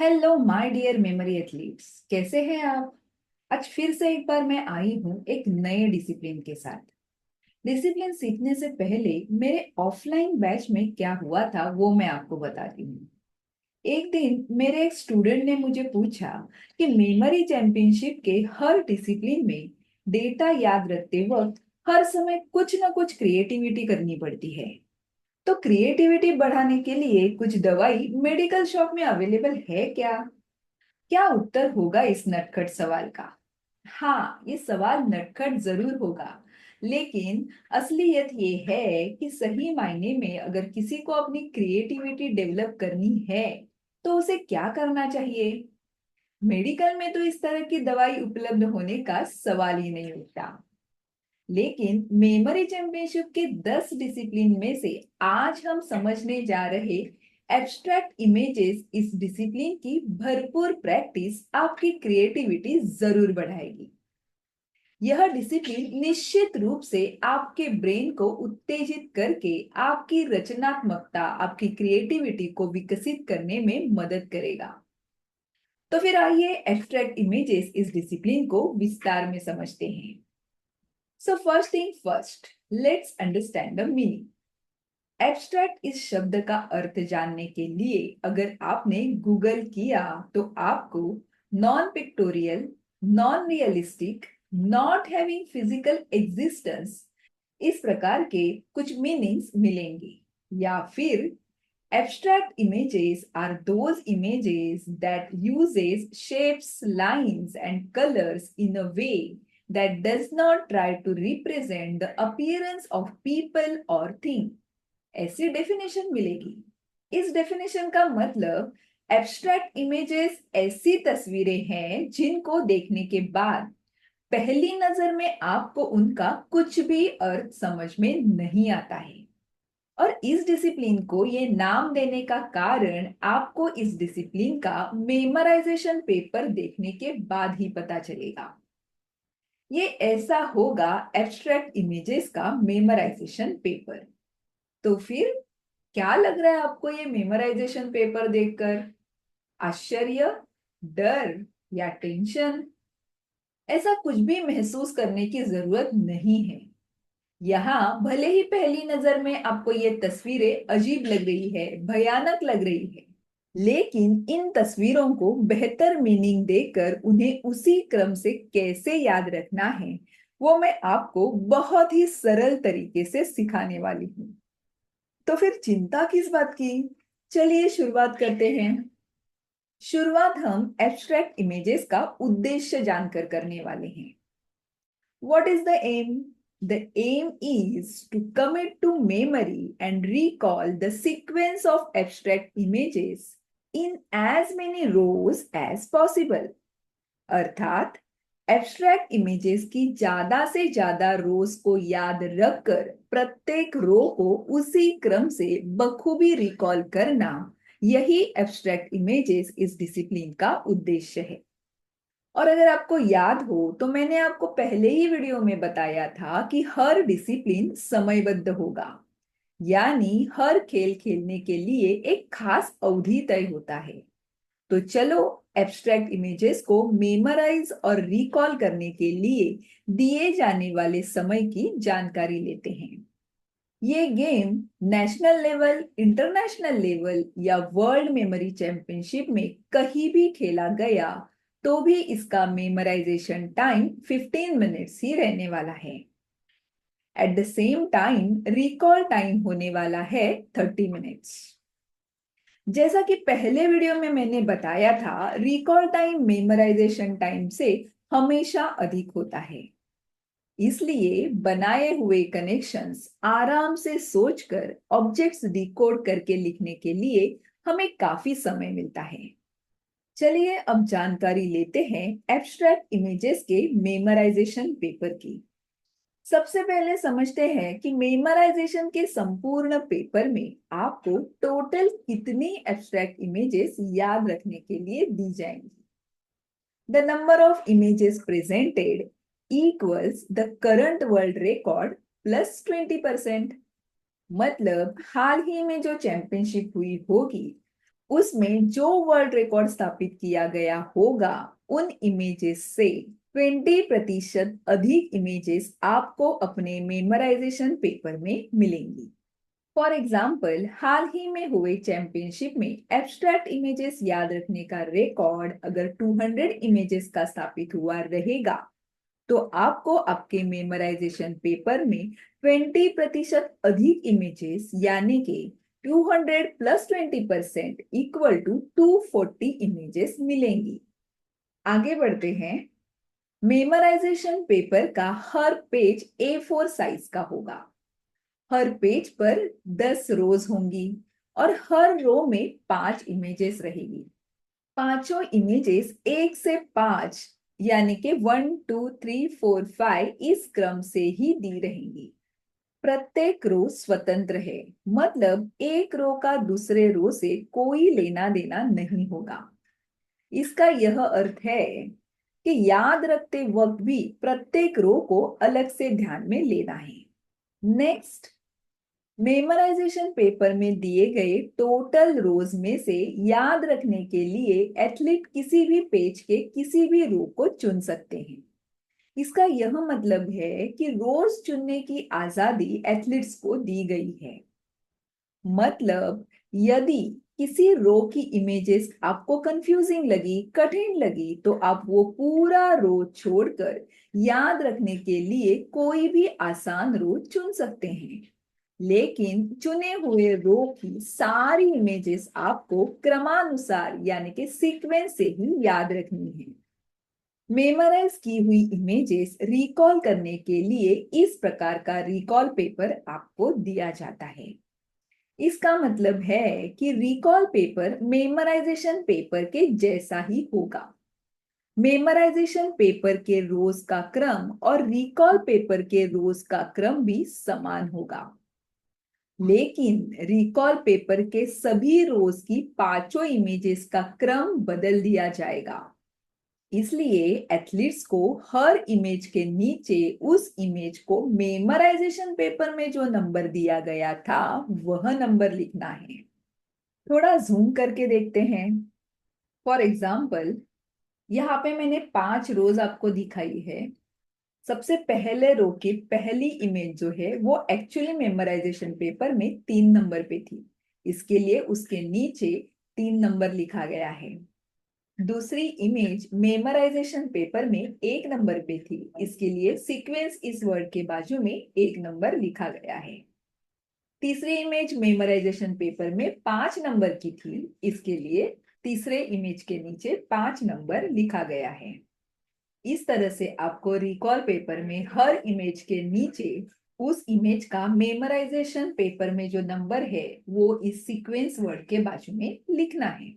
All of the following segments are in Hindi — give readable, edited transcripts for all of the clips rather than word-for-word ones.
Hello my dear memory athletes, कैसे हैं आप। आज फिर से एक बार मैं आई हूँ एक नए डिसिप्लिन के साथ। डिसिप्लिन सीखने से पहले मेरे ऑफलाइन बैच में क्या हुआ था वो मैं आपको बताती हूँ। एक दिन मेरे एक स्टूडेंट ने मुझे पूछा कि मेमोरी चैंपियनशिप के हर डिसिप्लिन में डेटा याद रखते वक्त हर समय कुछ ना कुछ क्रिएटिविटी करनी पड़ती है। तो क्रिएटिविटी बढ़ाने के लिए कुछ दवाई मेडिकल शॉप में अवेलेबल है क्या? क्या उत्तर होगा इस नटखट सवाल का? हाँ, ये सवाल नटखट जरूर होगा, लेकिन असलियत ये है कि सही मायने में अगर किसी को अपनी क्रिएटिविटी डेवलप करनी है तो उसे क्या करना चाहिए। मेडिकल में तो इस तरह की दवाई उपलब्ध होने का सवाल ही नहीं उठता। लेकिन मेमोरी चैंपियनशिप के 10 डिसिप्लिन में से आज हम समझने जा रहे एब्स्ट्रैक्ट इमेजेस, इस डिसिप्लिन की भरपूर प्रैक्टिस आपकी क्रिएटिविटी जरूर बढ़ाएगी। यह डिसिप्लिन निश्चित रूप से आपके ब्रेन को उत्तेजित करके आपकी रचनात्मकता, आपकी क्रिएटिविटी को विकसित करने में मदद करेगा। तो फिर आइए एब्स्ट्रैक्ट इमेजेस इस डिसिप्लिन को विस्तार में समझते हैं। So first thing first, let's understand the meaning. Abstract इस शब्द का अर्थ जानने के लिए अगर आपने गूगल किया तो आपको non pictorial, non realistic, not having physical existence, इस प्रकार के कुछ मीनिंग्स मिलेंगे। या फिर abstract images are those images that uses shapes, lines and colors in a way that does not try to represent the appearance of people or thing। ऐसी डेफिनेशन मिलेगी। इस डेफिनेशन का मतलब एब्स्ट्रैक्ट इमेजेस ऐसी तस्वीरें हैं जिनको देखने के बाद पहली नजर में आपको उनका कुछ भी अर्थ समझ में नहीं आता है। और इस डिसिप्लिन को ये नाम देने का कारण आपको इस डिसिप्लिन का मेमोराइजेशन पेपर देखने के बाद ही पता चलेगा। ये ऐसा होगा एब्स्ट्रैक्ट इमेजेस का मेमोराइजेशन पेपर। तो फिर क्या लग रहा है आपको ये मेमोराइजेशन पेपर देखकर? आश्चर्य, डर या टेंशन? ऐसा कुछ भी महसूस करने की जरूरत नहीं है। यहाँ भले ही पहली नजर में आपको ये तस्वीरें अजीब लग रही है, भयानक लग रही है, लेकिन इन तस्वीरों को बेहतर मीनिंग देकर उन्हें उसी क्रम से कैसे याद रखना है वो मैं आपको बहुत ही सरल तरीके से सिखाने वाली हूँ। तो फिर चिंता किस बात की? चलिए शुरुआत करते हैं। शुरुआत हम एब्स्ट्रैक्ट इमेजेस का उद्देश्य जानकर करने वाले हैं। What is the aim? The aim is to commit to memory and recall the sequence of abstract images in as many rows as possible। अर्थात एब्स्ट्रैक्ट इमेजेस की ज्यादा से ज्यादा रोज को याद रखकर प्रत्येक रो को उसी क्रम से बखूबी रिकॉल करना, यही एब्स्ट्रैक्ट इमेजेस इस डिसिप्लिन का उद्देश्य है। और अगर आपको याद हो तो मैंने आपको पहले ही वीडियो में बताया था कि हर डिसिप्लिन समयबद्ध होगा, यानी हर खेल खेलने के लिए एक खास अवधि तय होता है। तो चलो एब्स्ट्रैक्ट इमेजेस को मेमोराइज और रिकॉल करने के लिए दिए जाने वाले समय की जानकारी लेते हैं। ये game national level, international level या वर्ल्ड मेमोरी चैंपियनशिप में कहीं भी खेला गया तो भी इसका मेमोराइजेशन टाइम 15 मिनट्स ही रहने वाला है। At the same time recall time होने वाला है 30 मिनट्स। जैसा कि पहले वीडियो में मैंने बताया था, रिकॉल टाइम मेमोराइजेशन टाइम से हमेशा अधिक होता है। इसलिए बनाए हुए कनेक्शंस आराम से सोचकर ऑब्जेक्ट्स डिकोड करके लिखने के लिए हमें काफी समय मिलता है। चलिए अब जानकारी लेते हैं एब्स्ट्रैक्ट इमेजेस के मेमोराइजेशन पेपर की। सबसे पहले समझते हैं कि मेमोराइजेशन के संपूर्ण पेपर में आपको टोटल कितनी एब्स्ट्रैक्ट इमेजेस याद रखने के लिए दी जाएंगी। The number of images presented equals the current world record plus 20%। मतलब हाल ही में जो चैंपियनशिप हुई होगी उसमें जो वर्ल्ड रिकॉर्ड स्थापित किया गया होगा उन इमेजेस से 20% अधिक इमेजेस आपको अपने मेमोराइजेशन पेपर में मिलेंगी। फॉर एग्जाम्पल, हाल ही में हुए चैंपियनशिप में एब्स्ट्रैक्ट इमेजेस याद रखने का रिकॉर्ड अगर 200 इमेजेस का स्थापित हुआ रहेगा तो आपको आपके मेमोराइजेशन पेपर में 20% अधिक इमेजेस यानी कि 200 प्लस 20% इक्वल टू 240 इमेजेस मिलेंगी। आगे बढ़ते हैं। मेमोराइजेशन पेपर का हर पेज A4 साइज का होगा। हर पेज पर 10 रोज होंगी और हर रो में 5 इमेजेस रहेगी। पांचों इमेजेस 1 से 5 यानी कि 1 2 3 4 5 इस क्रम से ही दी रहेंगी। प्रत्येक रो स्वतंत्र है, मतलब एक रो का दूसरे रो से कोई लेना देना नहीं होगा। इसका यह अर्थ है कि याद रखते वक्त भी प्रत्येक रो को अलग से ध्यान में लेना है। नेक्स्ट, मेमोराइजेशन पेपर में दिए गए टोटल रोज में से याद रखने के लिए एथलीट किसी भी पेज के किसी भी रो को चुन सकते हैं। इसका यह मतलब है कि रोज चुनने की आजादी एथलीट्स को दी गई है। मतलब यदि किसी रो की इमेजेस आपको कंफ्यूजिंग लगी, कठिन लगी, तो आप वो पूरा रो छोड़कर याद रखने के लिए कोई भी आसान रो चुन सकते हैं। लेकिन चुने हुए रो की सारी इमेजेस आपको क्रमानुसार यानी कि सीक्वेंस से ही याद रखनी है। मेमोराइज की हुई इमेजेस रिकॉल करने के लिए इस प्रकार का रिकॉल पेपर आपको दिया जाता है। इसका मतलब है कि रिकॉल पेपर मेमोराइजेशन पेपर के जैसा ही होगा। मेमोराइजेशन पेपर के रोज का क्रम और रिकॉल पेपर के रोज का क्रम भी समान होगा, लेकिन रिकॉल पेपर के सभी रोज की पांचों इमेजेस का क्रम बदल दिया जाएगा। इसलिए एथलीट्स को हर इमेज के नीचे उस इमेज को मेमोराइजेशन पेपर में जो नंबर दिया गया था वह नंबर लिखना है। थोड़ा जूम करके देखते हैं। फॉर एग्जाम्पल, यहाँ पे मैंने 5 रोज आपको दिखाई है। सबसे पहले रो की पहली इमेज जो है वो एक्चुअली मेमोराइजेशन पेपर में 3 नंबर पे थी। इसके लिए उसके नीचे 3 नंबर लिखा गया है। दूसरी इमेज मेमोराइजेशन पेपर में 1 नंबर पे थी। इसके लिए सीक्वेंस इस वर्ड के बाजू में 1 नंबर लिखा गया है। तीसरी इमेज मेमोराइजेशन पेपर में 5 नंबर की थी। इसके लिए तीसरे इमेज के नीचे 5 नंबर लिखा गया है। इस तरह से आपको रिकॉल पेपर में हर इमेज के नीचे उस इमेज का मेमोराइजेशन पेपर में जो नंबर है वो इस सीक्वेंस वर्ड के बाजू में लिखना है।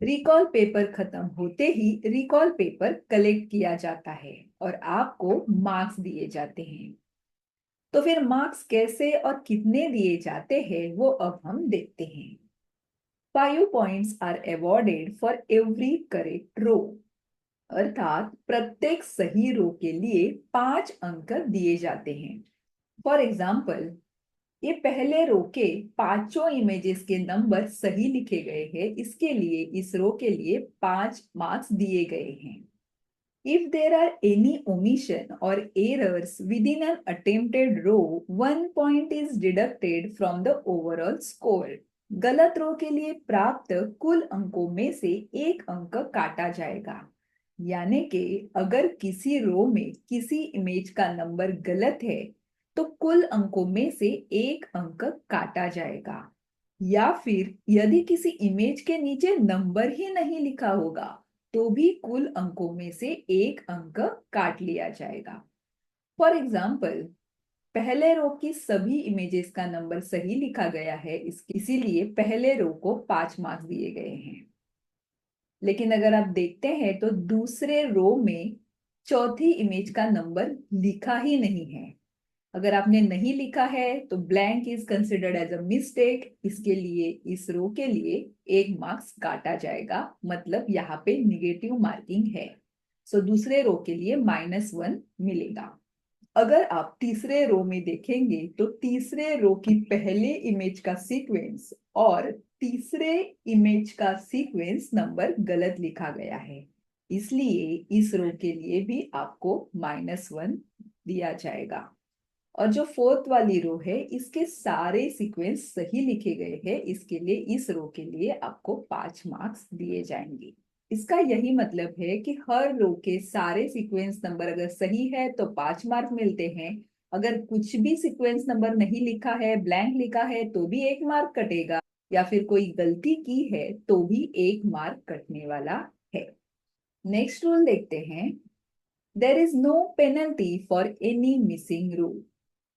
रिकॉल पेपर खत्म होते ही रिकॉल पेपर कलेक्ट किया जाता है और आपको मार्क्स दिए जाते हैं। तो फिर मार्क्स कैसे और कितने दिए जाते हैं वो अब हम देखते हैं। 5 points are awarded for every correct row, अर्थात प्रत्येक सही रो के लिए 5 अंक दिए जाते हैं। फॉर एग्जाम्पल, ये पहले रो के पांचों इमेजेस के नंबर सही लिखे गए हैं, इसके लिए इस रो के लिए 5 मार्क्स दिए गए हैं। If there are any omission or errors within an attempted row, 1 point is deducted from the overall score. गलत रो के लिए प्राप्त कुल अंकों में से 1 अंक काटा जाएगा। यानी कि अगर किसी रो में किसी इमेज का नंबर गलत है तो कुल अंकों में से 1 अंक काटा जाएगा। या फिर यदि किसी इमेज के नीचे नंबर ही नहीं लिखा होगा तो भी कुल अंकों में से 1 अंक काट लिया जाएगा। फॉर एग्जाम्पल, पहले रो की सभी इमेजेस का नंबर सही लिखा गया है, इसीलिए पहले रो को 5 मार्क्स दिए गए हैं। लेकिन अगर आप देखते हैं तो दूसरे रो में चौथी इमेज का नंबर लिखा ही नहीं है। अगर आपने नहीं लिखा है तो blank is considered as a mistake. इसके लिए इस रो के लिए 1 मार्क्स काटा जाएगा, मतलब यहाँ पे निगेटिव मार्किंग है। सो दूसरे रो के लिए -1 मिलेगा। अगर आप तीसरे रो में देखेंगे तो तीसरे रो की पहले इमेज का सीक्वेंस और तीसरे इमेज का सीक्वेंस नंबर गलत लिखा गया है, इसलिए इस रो के लिए भी आपको -1 दिया जाएगा। और जो फोर्थ वाली रो है, इसके सारे सीक्वेंस सही लिखे गए हैं, इसके लिए इस रो के लिए आपको 5 मार्क्स दिए जाएंगे। इसका यही मतलब है कि हर रो के सारे सीक्वेंस नंबर अगर सही है तो 5 मार्क मिलते हैं, अगर कुछ भी सीक्वेंस नंबर नहीं लिखा है, ब्लैंक लिखा है, तो भी 1 मार्क कटेगा, या फिर कोई गलती की है तो भी 1 मार्क कटने वाला है। नेक्स्ट रूल देखते हैं। There is no penalty for any missing row,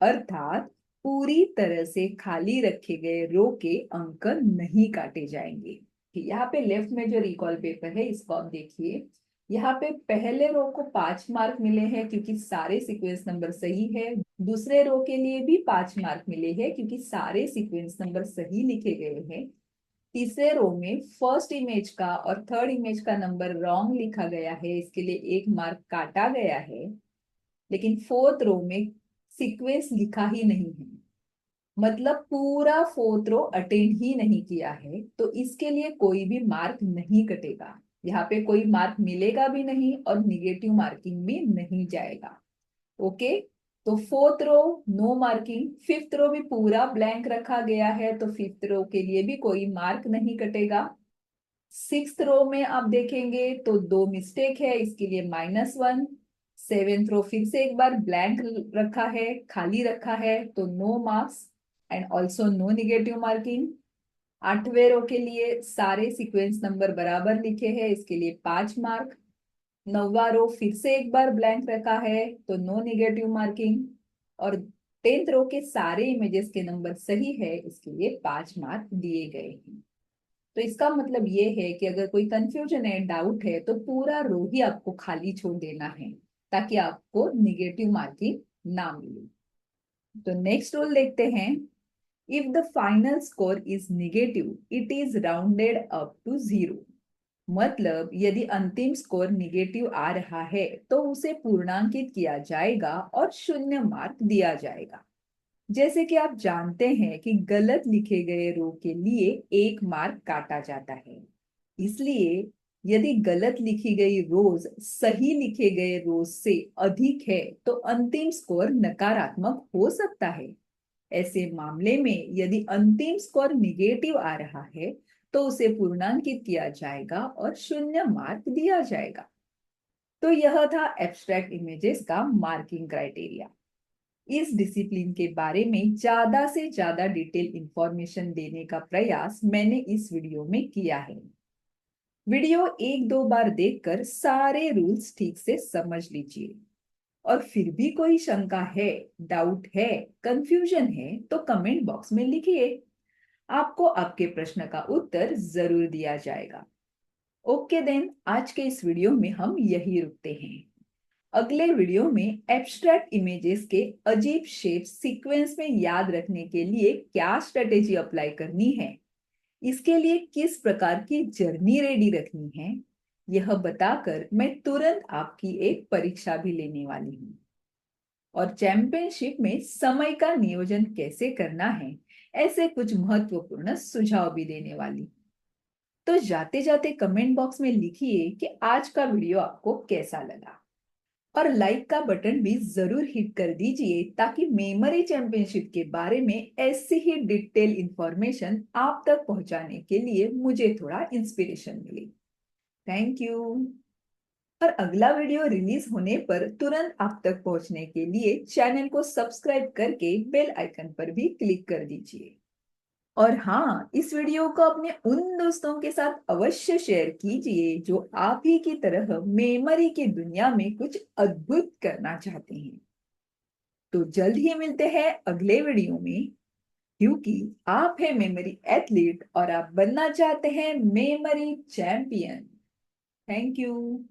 अर्थात पूरी तरह से खाली रखे गए रो के अंक नहीं काटे जाएंगे। यहाँ पे लेफ्ट में जो रिकॉल पेपर है, इसको आप देखिए। यहाँ पे पहले रो को 5 मार्क मिले हैं क्योंकि सारे सीक्वेंस नंबर सही है। दूसरे रो के लिए भी 5 मार्क मिले हैं क्योंकि सारे सीक्वेंस नंबर सही लिखे गए हैं। तीसरे रो में फर्स्ट इमेज का और थर्ड इमेज का नंबर रॉन्ग लिखा गया है, इसके लिए 1 मार्क काटा गया है। लेकिन फोर्थ रो में सीक्वेंस लिखा ही नहीं है, मतलब पूरा फोर्थ रो अटेंड ही नहीं किया है, तो इसके लिए कोई भी मार्क नहीं कटेगा। यहाँ पे कोई मार्क मिलेगा भी नहीं और निगेटिव मार्किंग भी नहीं जाएगा। ओके, तो fourth row no marking, fifth row भी पूरा ब्लैंक रखा गया है, तो फिफ्थ रो के लिए भी कोई मार्क नहीं कटेगा। सिक्स्थ रो में आप देखेंगे तो 2 मिस्टेक है, इसके लिए -1। सेवेंथ रो फिर से एक बार ब्लैंक रखा है, खाली रखा है, तो no marks and also no negative marking. आठवें रो के लिए सारे सीक्वेंस नंबर बराबर लिखे हैं, इसके लिए 5 मार्क। नौवा रो फिर से एक बार ब्लैंक रखा है, तो नो निगेटिव मार्किंग। और 10th रो के सारे इमेजेस के नंबर सही है, इसके लिए 5 मार्क दिए गए हैं। तो इसका मतलब ये है कि अगर कोई कंफ्यूजन है, डाउट है, तो पूरा रो ही आपको खाली छोड़ देना है ताकि आपको निगेटिव मार्किंग ना मिले। तो नेक्स्ट रूल देखते हैं। If the final score is negative, it is rounded up to 0। मतलब यदि अंतिम स्कोर निगेटिव आ रहा है तो उसे पूर्णांकित किया जाएगा और 0 मार्क दिया जाएगा। जैसे कि आप जानते हैं कि गलत लिखे गए रो के लिए 1 मार्क काटा जाता है, इसलिए यदि गलत लिखी गई रोज सही लिखे गए रोज से अधिक है तो अंतिम स्कोर नकारात्मक हो सकता है। ऐसे मामले में यदि अंतिम स्कोर निगेटिव आ रहा है तो उसे पूर्णांकित किया जाएगा और 0 मार्क दिया जाएगा। तो यह था एब्स्ट्रैक्ट इमेजेस का मार्किंग क्राइटेरिया। इस डिसिप्लिन के बारे में ज्यादा से ज्यादा डिटेल इंफॉर्मेशन देने का प्रयास मैंने इस वीडियो में किया है। वीडियो 1-2 बार देखकर सारे रूल्स ठीक से समझ लीजिए, और फिर भी कोई शंका है, डाउट है, कंफ्यूजन है तो कमेंट बॉक्स में लिखिए। आपको आपके प्रश्न का उत्तर जरूर दिया जाएगा। ओके देन, आज के इस वीडियो में हम यही रुकते हैं। अगले वीडियो में एब्स्ट्रैक्ट इमेजेस के अजीब शेप सीक्वेंस में याद रखने के लिए क्या स्ट्रेटेजी अप्लाई करनी है, इसके लिए किस प्रकार की जर्नी रेडी रखनी है, यह बताकर मैं तुरंत आपकी एक परीक्षा भी लेने वाली हूँ। और चैंपियनशिप में समय का नियोजन कैसे करना है, ऐसे कुछ महत्वपूर्ण सुझाव भी देने वाली। तो जाते जाते कमेंट बॉक्स में लिखिए कि आज का वीडियो आपको कैसा लगा, और लाइक का बटन भी जरूर हिट कर दीजिए ताकि मेमोरी चैंपियनशिप के बारे में ऐसी ही डिटेल इंफॉर्मेशन आप तक पहुंचाने के लिए मुझे थोड़ा इंस्पिरेशन मिले। Thank you. और अगला वीडियो रिलीज होने पर तुरंत आप तक पहुंचने के लिए चैनल को सब्सक्राइब करके बेल आइकन पर भी क्लिक कर दीजिए। और हाँ, इस वीडियो को अपने उन दोस्तों के साथ अवश्य शेयर कीजिए जो आप ही की तरह मेमोरी की दुनिया में कुछ अद्भुत करना चाहते हैं। तो जल्द ही मिलते हैं अगले वीडियो में, क्योंकि आप है मेमोरी एथलीट और आप बनना चाहते हैं मेमोरी चैंपियन। Thank you.